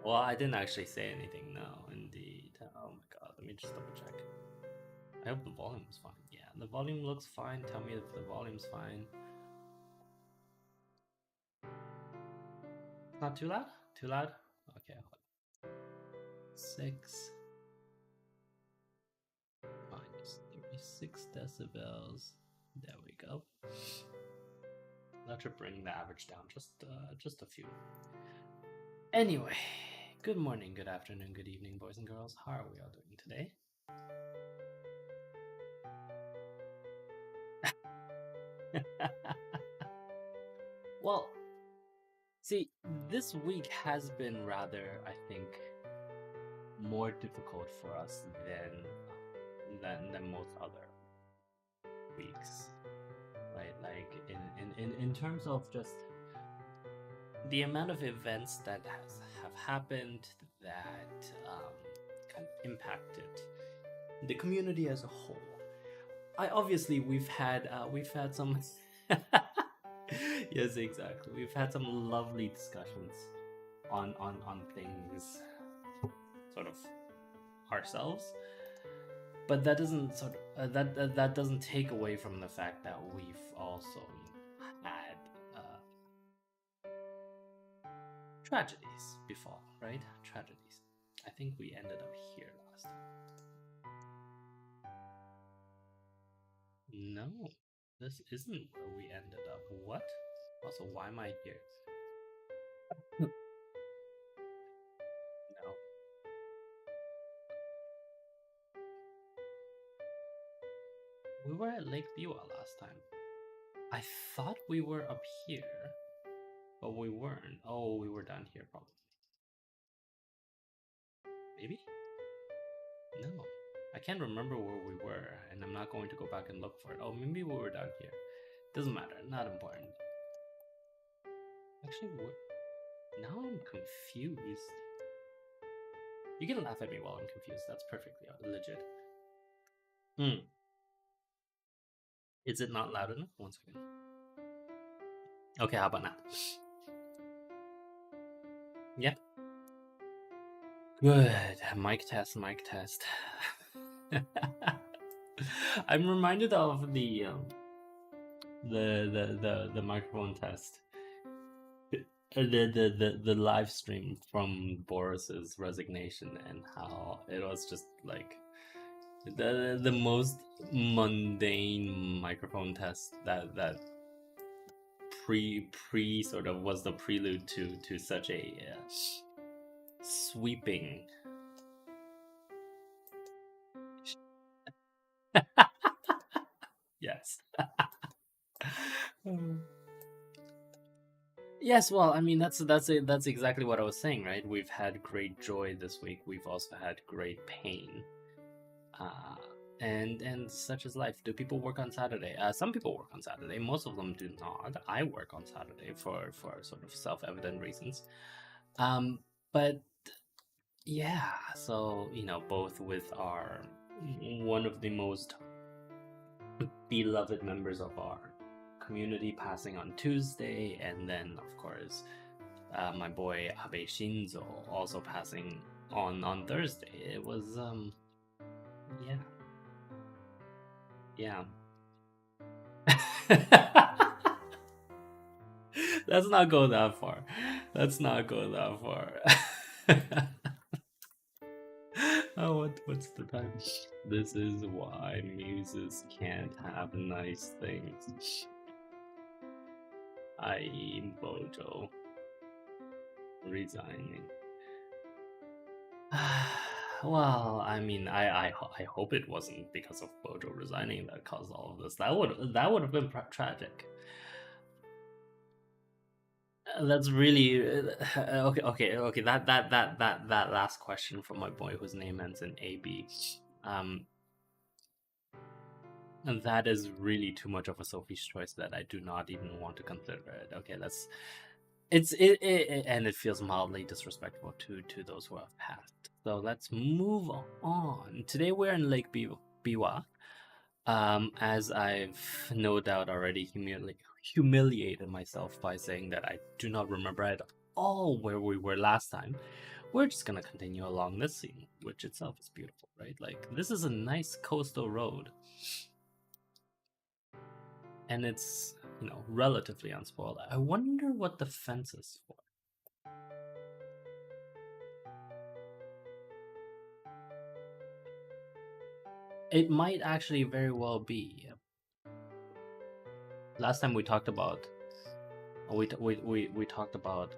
Well, I didn't actually say anything. No, indeed. Oh my god, let me just double check. I hope the volume is fine. Yeah, the volume looks fine. Tell me if the volume's fine. Not too loud? Too loud? Okay. 6 minus 36 decibels. There we go. That should bring the average down just a few. Anyway, good morning, good afternoon, good evening, boys and girls. How are we all doing today? Well, see, this week has been rather, I think, more difficult for us than most other weeks, right? Like in terms of just the amount of events that have happened that kind of impacted the community as a whole. I obviously we've had some yes, exactly. We've had some lovely discussions on things sort of ourselves, but that doesn't that doesn't take away from the fact that we've also had tragedies befall, right? Tragedies. I think we ended up here last time. No, this isn't where we ended up. What? Also, why am I here? No. We were at Lake Biwa last time. I thought we were up here, but we weren't. Oh, we were down here probably. Maybe? No. I can't remember where we were, and I'm not going to go back and look for it. Oh, maybe we were down here. Doesn't matter. Not important. Actually, now I'm confused. You can laugh at me while I'm confused. That's perfectly legit. Hmm. Is it not loud enough? 1 second. Okay, how about now? Yep. Good. Mic test, mic test. I'm reminded of the microphone test. The live stream from Boris's resignation and how it was just like the most mundane microphone test that pre sort of was the prelude to such a sweeping. Yes. Yes, well, I mean that's exactly what I was saying, right? We've had great joy this week. We've also had great pain, uh, and such is life. Do people work on Saturday? Some people work on Saturday. Most of them do not. I work on Saturday for sort of self-evident reasons. Um, but yeah, so both with our one of the most beloved members of our community passing on Tuesday, and then of course my boy Abe Shinzo also passing on Thursday. It was yeah, yeah. Let's not go that far. Let's not go that far. Oh, what's the time? This is why muses can't have nice things. I.e. Bojo resigning. Well, I mean, I hope it wasn't because of Bojo resigning that caused all of this. That would have been tragic. That's really okay. That last question from my boy whose name ends in AB. And that is really too much of a Sophie's choice that I do not even want to consider it. Okay, and it feels mildly disrespectful to those who have passed. So let's move on. Today we're in Lake Biwa. As I've no doubt already humiliated myself by saying that I do not remember at all where we were last time. we're just gonna continue along this scene, which itself is beautiful, right? Like, this is a nice coastal road, and it's, relatively unspoiled. I wonder what the fence is for. It might actually very well be. Last time we talked about, we talked about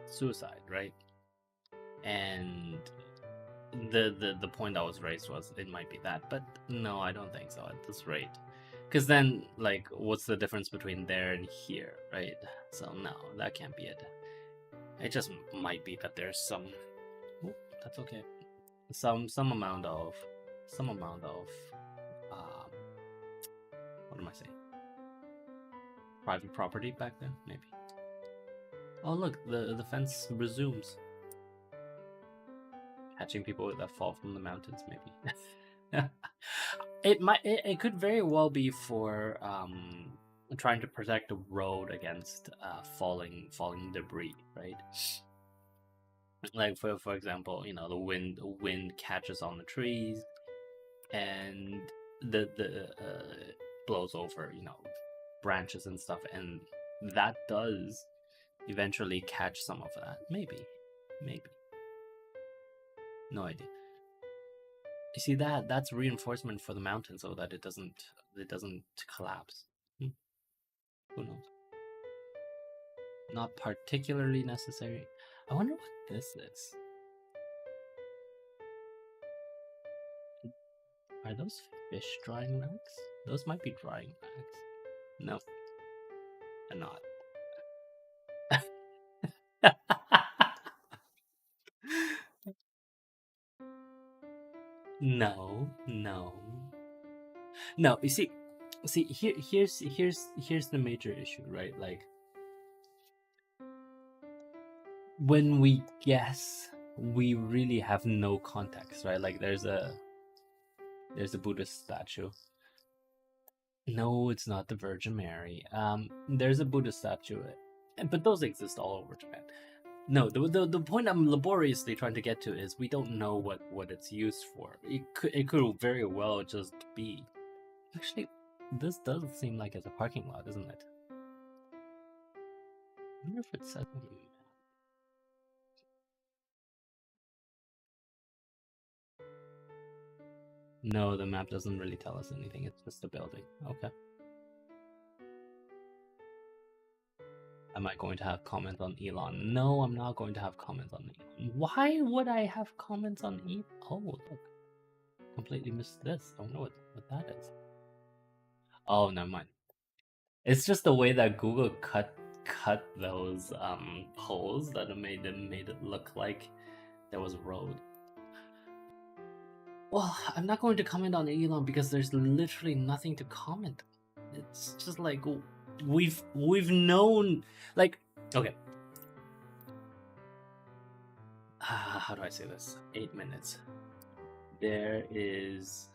suicide, right? And the point that was raised was it might be that, but no, I don't think so at this rate. Because then, like, what's the difference between there and here, right? So no, that can't be it. It just might be that there's some. Oh, that's okay. Some amount of um, what am I saying? Private property back then, maybe. Oh look, the fence resumes. Catching people that fall from the mountains, maybe. It could very well be for trying to protect the road against falling debris, right? Like for example, the wind catches on the trees and the blows over branches and stuff, and that does eventually catch some of that. Maybe. No idea. You see that's reinforcement for the mountain so that it doesn't collapse. Who knows? Not particularly necessary. I wonder what this is. Are those fish drying racks? Those might be drying racks. No, they're not. No. You see, here's the major issue, right? Like, when we guess, we really have no context, right? Like, there's a Buddhist statue. No, it's not the Virgin Mary. There's a Buddhist statue, but those exist all over Japan. No, the point I'm laboriously trying to get to is we don't know what it's used for. It could very well just be. Actually, this does seem like it's a parking lot, isn't it? I wonder if it says. No, the map doesn't really tell us anything. It's just a building. Okay. Am I going to have comments on Elon? No, I'm not going to have comments on Elon. Why would I have comments on Elon? Oh, look. Completely missed this. I wonder what that is. Oh, never mind. It's just the way that Google cut those poles that made it look like there was a road. Well, I'm not going to comment on Elon because there's literally nothing to comment. It's just like we've known, like, okay. How do I say this? 8 minutes. There is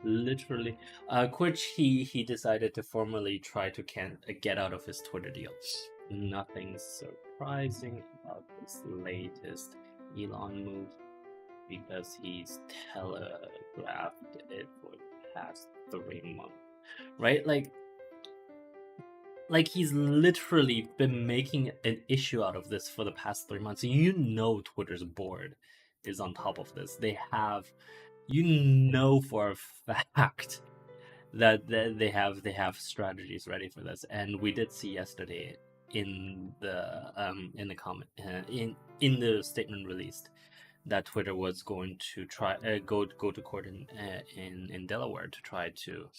literally which he decided to formally try to get out of his Twitter deal. Nothing surprising about this latest Elon move because he's telegraphed it for the past 3 months, right? Like he's literally been making an issue out of this for the past 3 months. Twitter's board is on top of this. They have, for a fact that they have strategies ready for this, and we did see yesterday in the comment in the statement released that Twitter was going to try go to court in Delaware to try to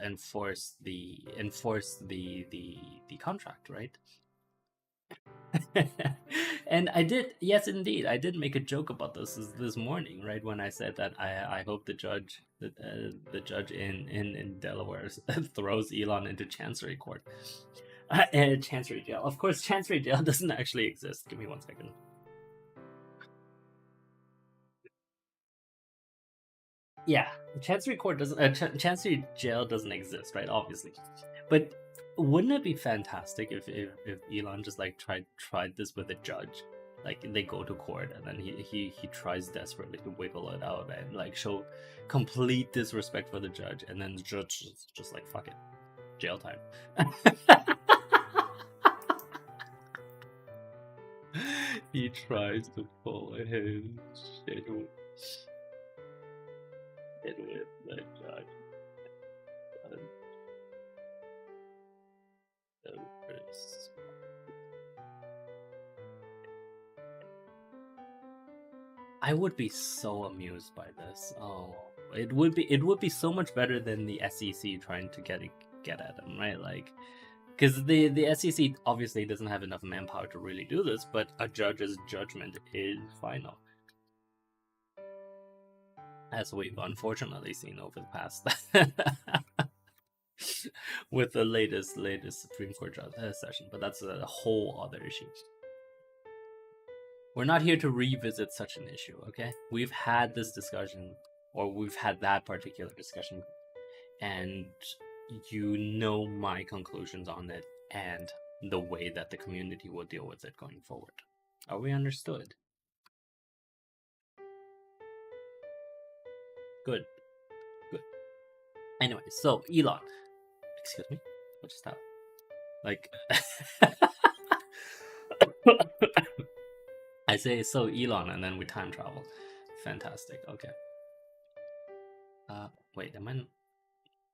enforce the contract, right? And I did, yes, indeed, I did make a joke about this morning, right? When I said that I hope the judge in Delaware throws Elon into Chancery Court, Chancery Jail. Of course, Chancery Jail doesn't actually exist. Give me 1 second. Yeah, Chancery Court doesn't. Chancery Jail doesn't exist, right? Obviously, but Wouldn't it be fantastic if Elon just like tried this with a judge? Like they go to court and then he tries desperately to wiggle it out and like show complete disrespect for the judge, and then the judge is just like fuck it, jail time. He tries to pull his shit with the judge. I would be so amused by this. Oh, it would be so much better than the SEC trying to get at him, right? Like, because the SEC obviously doesn't have enough manpower to really do this, but a judge's judgment is final, as we've unfortunately seen over the past with the latest Supreme Court session. But that's a whole other issue. We're not here to revisit such an issue, okay? We've had this discussion, or we've had that particular discussion, and you know my conclusions on it and the way that the community will deal with it going forward. Are we understood? Good. Good. Anyway, so Elon. Excuse me? What just happened? Like I say so Elon and then we time travel. Fantastic. Okay. Wait, am I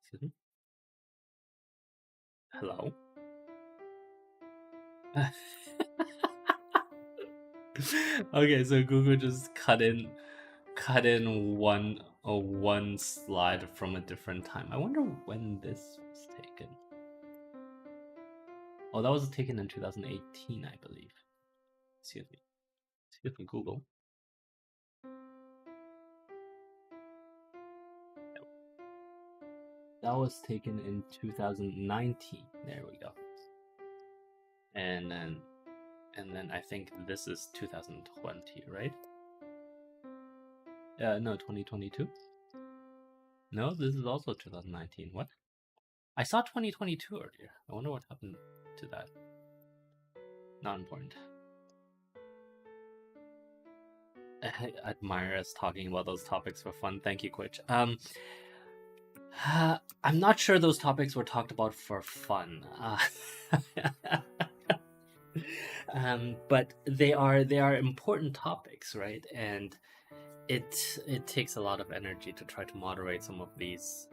excuse me? Hello? Okay, so Google just cut in one slide from a different time. I wonder when this was taken. Oh, that was taken in 2018, I believe. Excuse me, Google. That was taken in 2019. There we go. And then I think this is 2020, right? No, 2022. No, this is also 2019. What? I saw 2022 earlier. I wonder what happened to that. Not important. I admire us talking about those topics for fun. Thank you, Quitch. I'm not sure those topics were talked about for fun. But they are important topics, right? And it takes a lot of energy to try to moderate some of these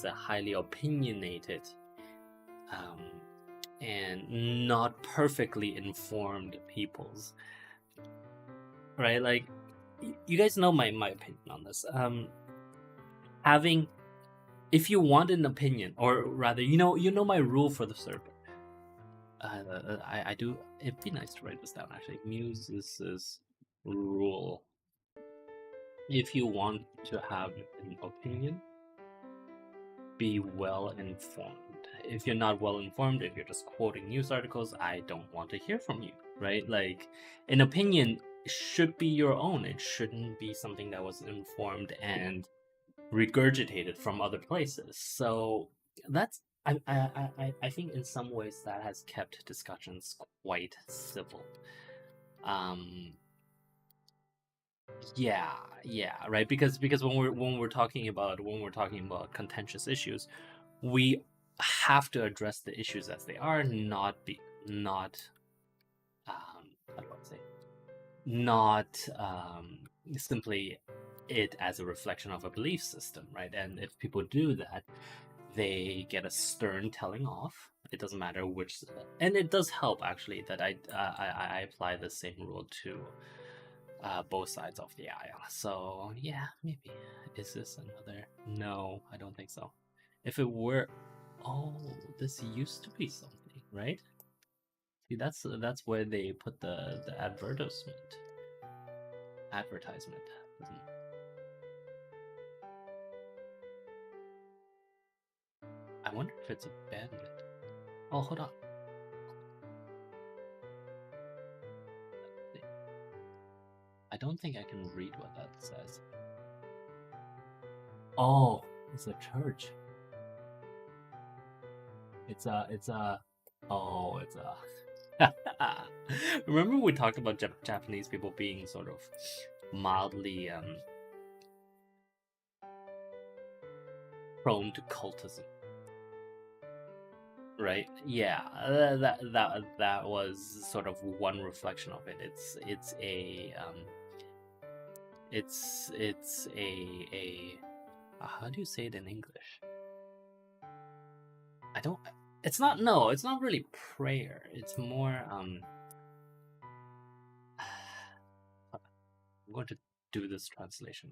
highly opinionated and not perfectly informed peoples, right? Like you guys know my opinion on this. If you want an opinion, or rather, you know my rule for the server. I do. It'd be nice to write this down. Actually, Muse's rule. If you want to have an opinion, be well informed. If you're not well informed, if you're just quoting news articles, I don't want to hear from you, right? Like, an opinion should be your own. It shouldn't be something that was informed and regurgitated from other places. So that's I think in some ways that has kept discussions quite civil. Yeah, right. Because when we're talking about contentious issues, we have to address the issues as they are, not how do I say, not simply it as a reflection of a belief system, right? And if people do that, they get a stern telling off. It doesn't matter which, and it does help actually that I apply the same rule to both sides of the aisle. So yeah, maybe. Is this another? No, I don't think so. If it were, oh, this used to be something, right? See, that's where they put the advertisement. I wonder if it's abandoned. Oh, hold on. I don't think I can read what that says. Oh, it's a church. It's a oh, it's a remember we talked about Japanese people being sort of mildly prone to cultism, right? Yeah, that was sort of one reflection of it. It's a how do you say it in English? I don't. It's not. No, it's not really prayer. It's more. I'm going to do this translation.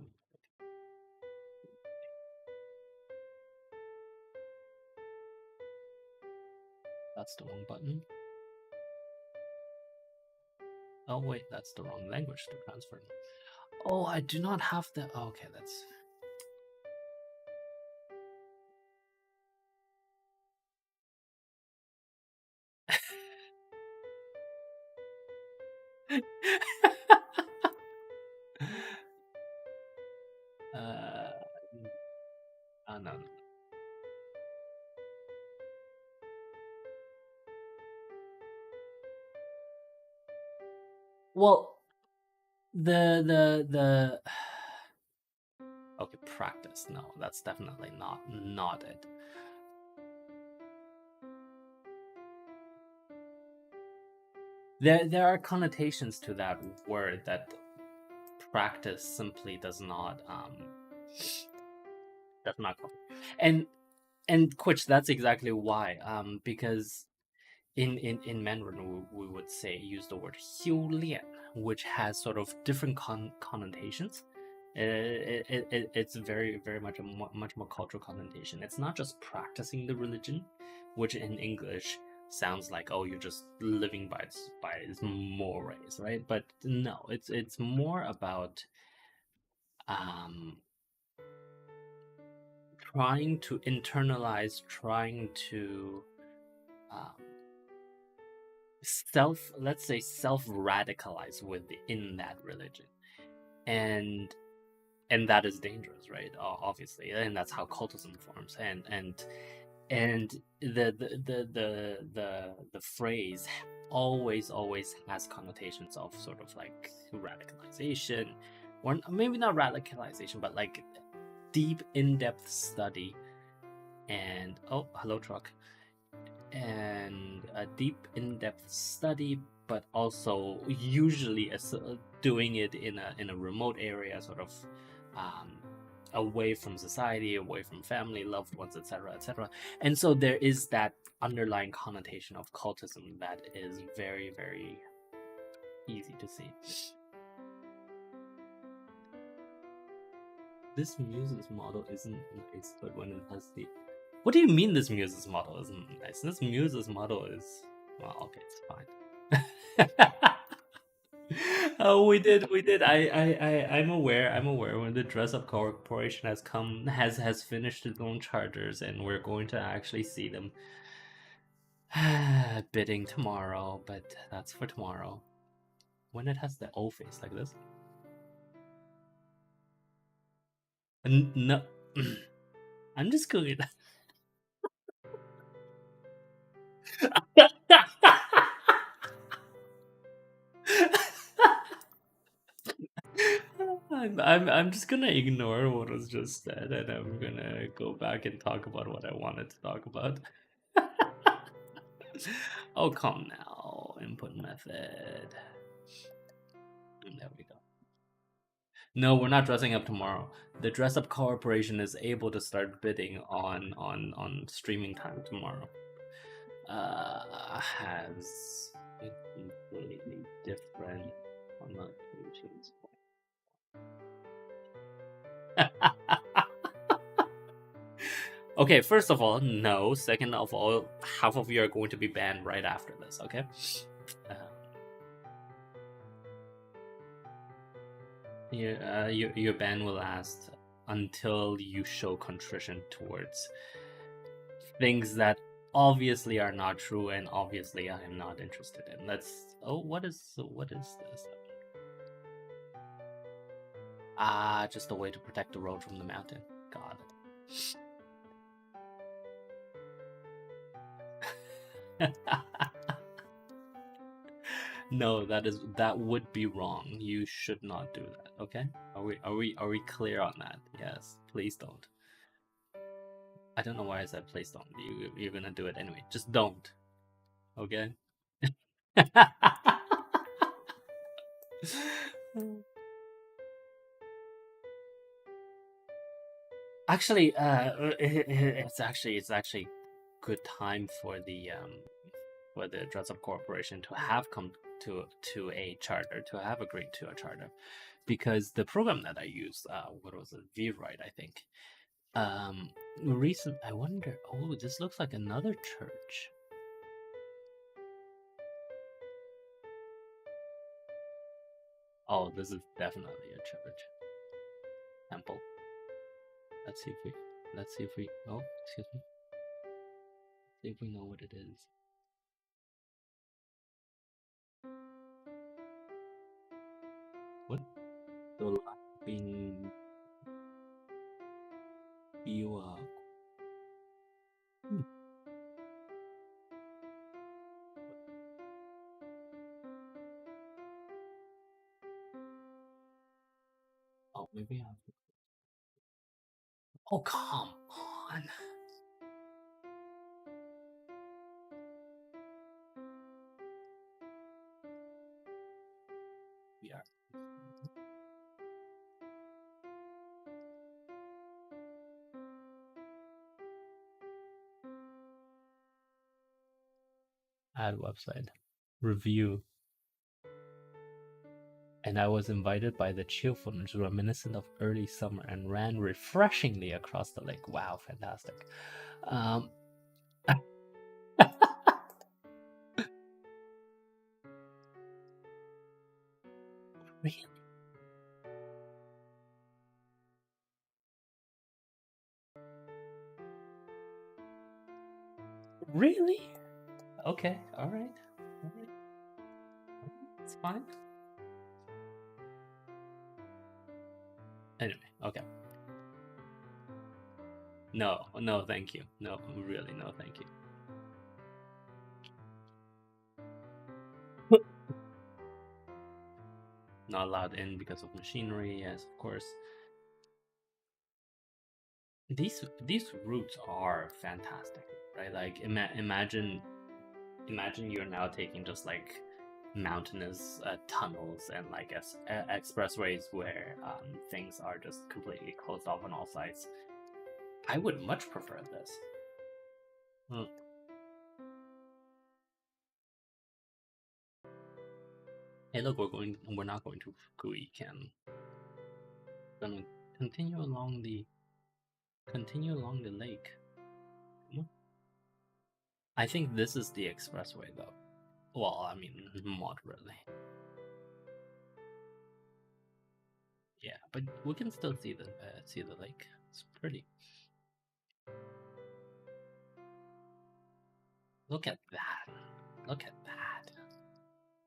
That's the wrong button. Oh wait, that's the wrong language to transfer. Oh, I do not have the. Oh, okay, that's. uh, oh, no, no. Well, the okay, practice. No, that's definitely not it. There are connotations to that word that practice simply does not cover. And which that's exactly why. Because in Mandarin we would say use the word 修炼, which has sort of different connotations. It's very much much more cultural connotation. It's not just practicing the religion, which in English sounds like, oh, you're just living by its mores, right? But no, it's more about um trying to internalize, trying to um, let's say self radicalize within that religion, and that is dangerous, right? Obviously, and that's how cultism forms, and the phrase always has connotations of sort of like radicalization, or maybe not radicalization, but like deep in-depth study. And oh, hello, truck. And a deep in-depth study, but also usually doing it in a remote area, sort of um, away from society, away from family, loved ones, etc., etc. And so there is that underlying connotation of cultism that is very easy to see. This Muses model isn't nice, but when it has the what do you mean this Muses model isn't nice? This Muses model is well, okay, it's fine. Oh, we did. I'm aware. I'm aware. When the Dress Up Corporation has finished its own charters, and we're going to actually see them bidding tomorrow. But that's for tomorrow. When it has the old face like this. No, I'm just going. I'm just gonna ignore what was just said, and I'm gonna go back and talk about what I wanted to talk about. Oh, come now. Input method. And there we go. No, we're not dressing up tomorrow. The Dress Up Corporation is able to start bidding on streaming time tomorrow. Has a completely different connotations. Okay, first of all, no. Second of all, half of you are going to be banned right after this, okay? Uh, your ban will last until you show contrition towards things that obviously are not true and obviously I am not interested in. What is this? Just a way to protect the road from the mountain. Got it. No, that would be wrong. You should not do that. Okay? Are we clear on that? Yes. Please don't. I don't know why I said please don't. You're gonna do it anyway. Just don't. Okay? Actually, it's actually good time for the Dress Up Corporation to have come to a charter, to have agreed to a charter, because the program that I use, what was it, VRite, I think. Recent. I wonder. Oh, this looks like another church. Oh, this is definitely a church temple. Let's see if we. Let's see if we. Oh, excuse me. See if we know what it is. What? The being Biwa. Hmm. Oh, maybe I have to. Oh, come on. We are. Add website. Review. And I was invited by the cheerfulness reminiscent of early summer and ran refreshingly across the lake. Wow, fantastic. Um, really? Really? Okay, alright. Alright, it's fine. Anyway, okay. No, no, thank you. No, really, no, thank you. Not allowed in because of machinery, yes, of course. These routes are fantastic, right? Like imagine you're now taking just like mountainous tunnels and like expressways where things are just completely closed off on all sides. I would much prefer this. Mm. Hey, look, we're not going to Fukui, Ken. We're gonna continue along the lake. Hmm? I think this is the expressway, though. Well, I mean, moderately. Yeah, but we can still see the lake. It's pretty. Look at that. Look at that.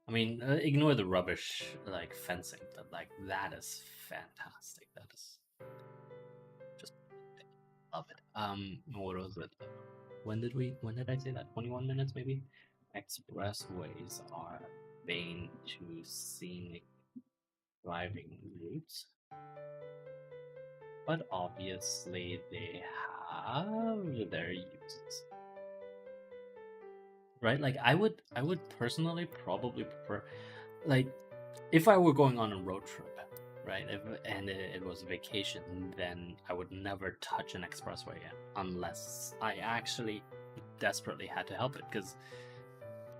I mean, ignore the rubbish like fencing, but like that is fantastic. That is just love it. What was it? When did I say that? 21 minutes maybe? Expressways are bane to scenic driving routes, but obviously they have their uses. Right? Like I would personally probably prefer, like, if I were going on a road trip, right? And it was vacation, then I would never touch an expressway unless I actually desperately had to help it, because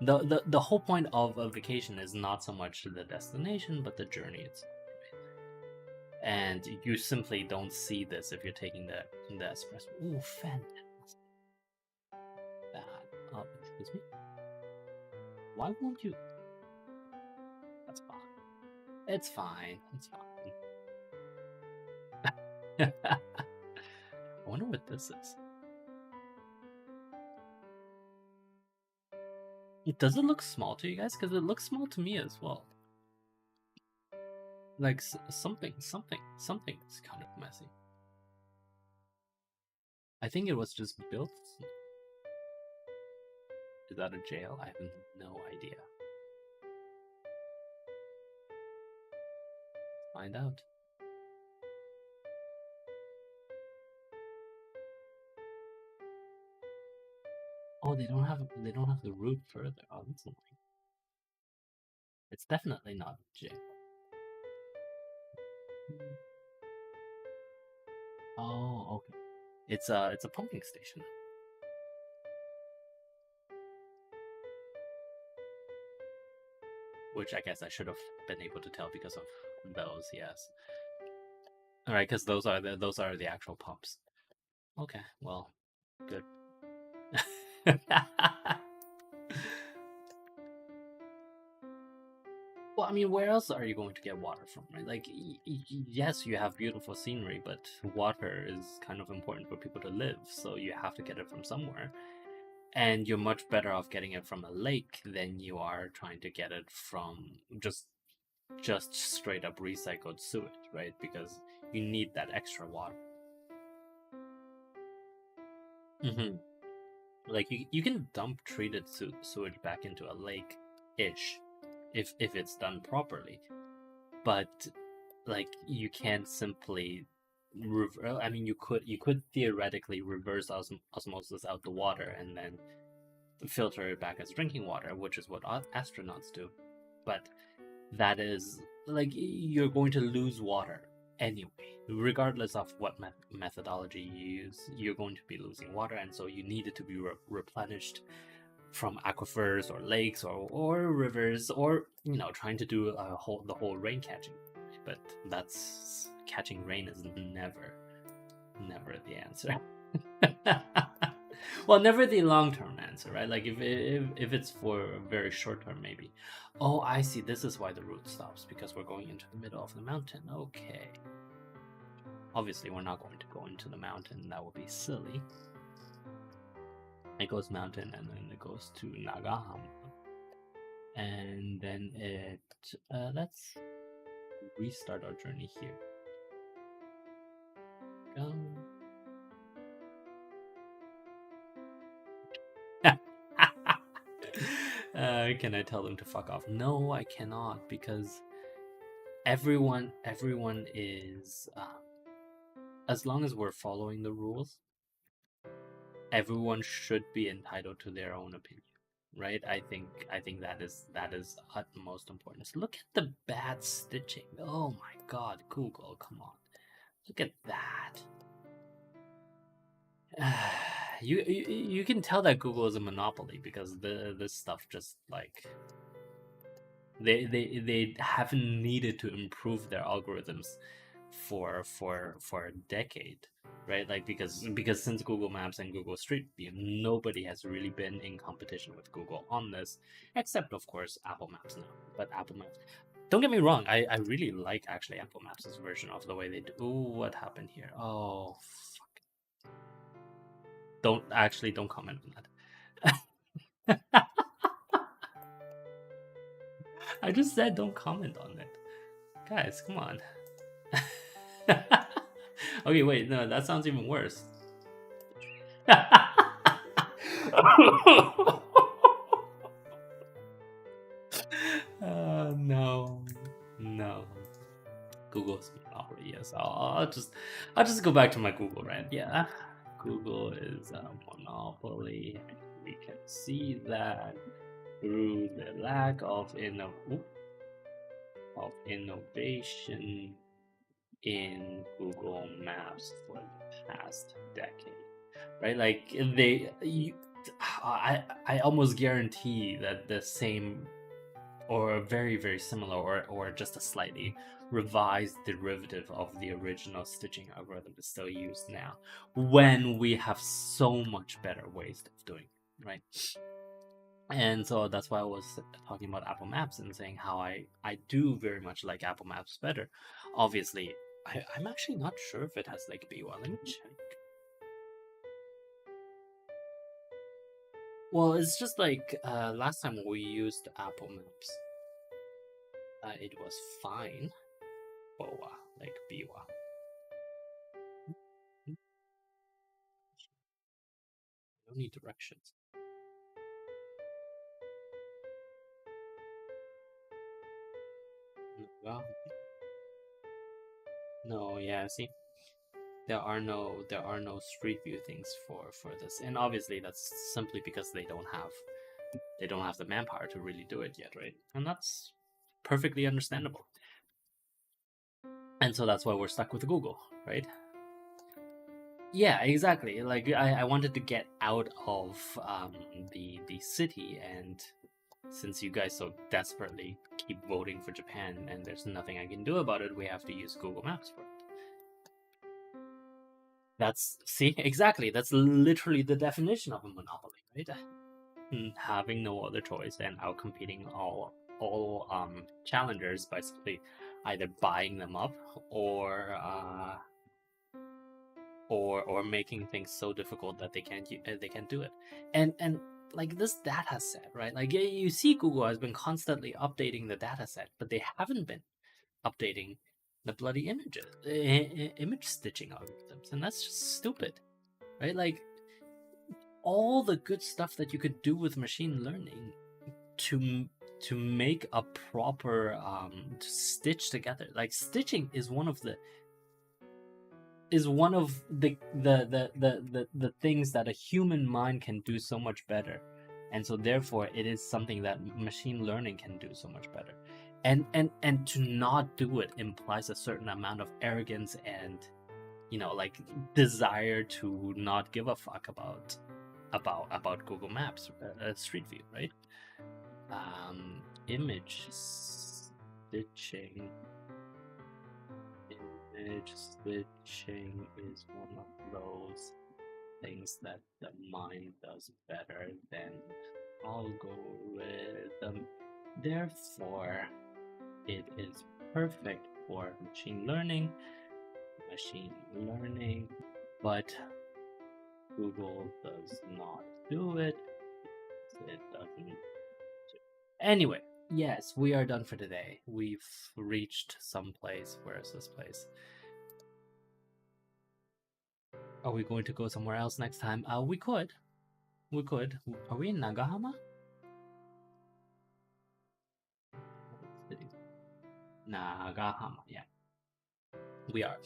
the whole point of a vacation is not so much the destination but the journey itself. And you simply don't see this if you're taking the expressway. Ooh, fantastic. That. Excuse me. Why won't you? That's fine. It's fine. It's fine. I wonder what this is. Does it look small to you guys? Because it looks small to me as well. Like something is kind of messy. I think it was just built. Is that a jail? I have no idea. Find out. Oh, they don't have the route further. Oh, that's annoying. It's definitely not jail. Oh, okay. It's a pumping station, which I guess I should have been able to tell because of those. Yes. All right, because those are the actual pumps. Okay, well, good. Well, I mean, where else are you going to get water from, right? Like, yes, you have beautiful scenery, but water is kind of important for people to live, so you have to get it from somewhere. And you're much better off getting it from a lake than you are trying to get it from just straight up recycled sewage, right? Because you need that extra water. Hmm. Like you can dump treated sewage back into a lake ish if it's done properly, but like you can't simply I mean you could theoretically reverse osmosis out the water and then filter it back as drinking water, which is what astronauts do. But that is like you're going to lose water anyway, regardless of what methodology you use. You're going to be losing water, and so you need it to be replenished from aquifers or lakes or rivers, or trying to do the whole rain catching. But that's catching rain is never the answer. Well, never the long term answer, right? Like if it's for a very short term, maybe. Oh, I see. This is why the route stops, because we're going into the middle of the mountain. Okay. Obviously, we're not going to go into the mountain. That would be silly. It goes mountain and then it goes to Nagahama, and then let's restart our journey here. Go. Can I tell them to fuck off? No, I cannot, because everyone is as long as we're following the rules, everyone should be entitled to their own opinion, right? I think that is utmost importance. Look at the bad stitching. Oh my god, Google, come on. Look at that. You can tell that Google is a monopoly because this stuff just like they haven't needed to improve their algorithms for a decade, right? Like because since Google Maps and Google Street View, nobody has really been in competition with Google on this, except of course Apple Maps now. But Apple Maps, don't get me wrong, I really like actually Apple Maps' version of the way they do. Ooh, what happened here? Oh, don't comment on that. I just said don't comment on it. Guys, come on. Okay, wait, no, that sounds even worse. No, no. Google's monopoly. Yes, I'll just go back to my Google rant. Yeah, Google is a monopoly. We can see that through the lack of innovation in Google Maps for the past decade, right? Like I almost guarantee that the same or a very very similar or just a slightly revised derivative of the original stitching algorithm is still used now, when we have so much better ways of doing it, right? And so that's why I was talking about Apple Maps and saying how I do very much like Apple Maps better. Obviously, I'm actually not sure if it has like Biwa. Let me check. Well, it's just like last time we used Apple Maps, it was fine. Boa, like Biwa. No need directions. Well, no, yeah, see, there are no street view things for this, and obviously that's simply because they don't have the manpower to really do it yet, right? And that's perfectly understandable. And so that's why we're stuck with Google, right? Yeah, exactly. Like I wanted to get out of the city, and since you guys so desperately keep voting for Japan, and there's nothing I can do about it, we have to use Google Maps for it. That's see exactly. That's literally the definition of a monopoly, right? Having no other choice and outcompeting all challengers by simply either buying them up or or making things so difficult that they can't do it. And like this data set, right? Like you see, Google has been constantly updating the data set, but they haven't been updating the bloody image stitching algorithms, and that's just stupid, right? Like all the good stuff that you could do with machine learning to to make a proper stitch together. Like stitching is one of the things that a human mind can do so much better, and so therefore it is something that machine learning can do so much better. And to not do it implies a certain amount of arrogance and like desire to not give a fuck about Google Maps, Street View, right? Image stitching. Image stitching is one of those things that the mind does better than algorithm. Therefore, it is perfect for machine learning. But Google does not do it. It doesn't. Anyway, yes, we are done for today. We've reached some place. Where is this place? Are we going to go somewhere else next time? We could. We could. Are we in Nagahama? Nagahama, yeah. We are.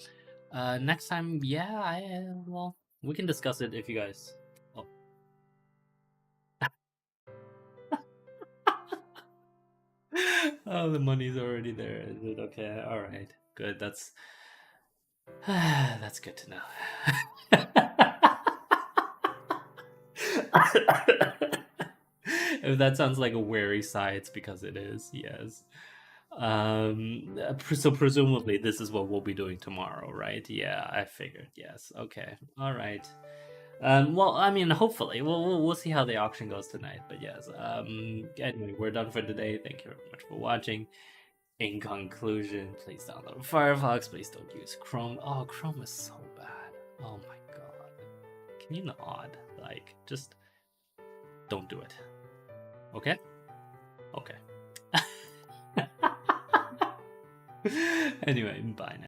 Next time, yeah, well, we can discuss it if you guys. Oh. Oh, the money's already there. Is it okay? All right, good. That's good to know. If that sounds like a wary sigh, it's because it is. Yes. So presumably this is what we'll be doing tomorrow, right? Yeah, I figured. Yes. Okay. All right. Well, I mean, hopefully, we'll see how the auction goes tonight. But yes. Anyway, we're done for today. Thank you very much for watching. In conclusion, please download Firefox. Please don't use Chrome. Oh, Chrome is so bad. Oh my god. Can you not? Like, just don't do it. Okay? Okay. Anyway, bye now.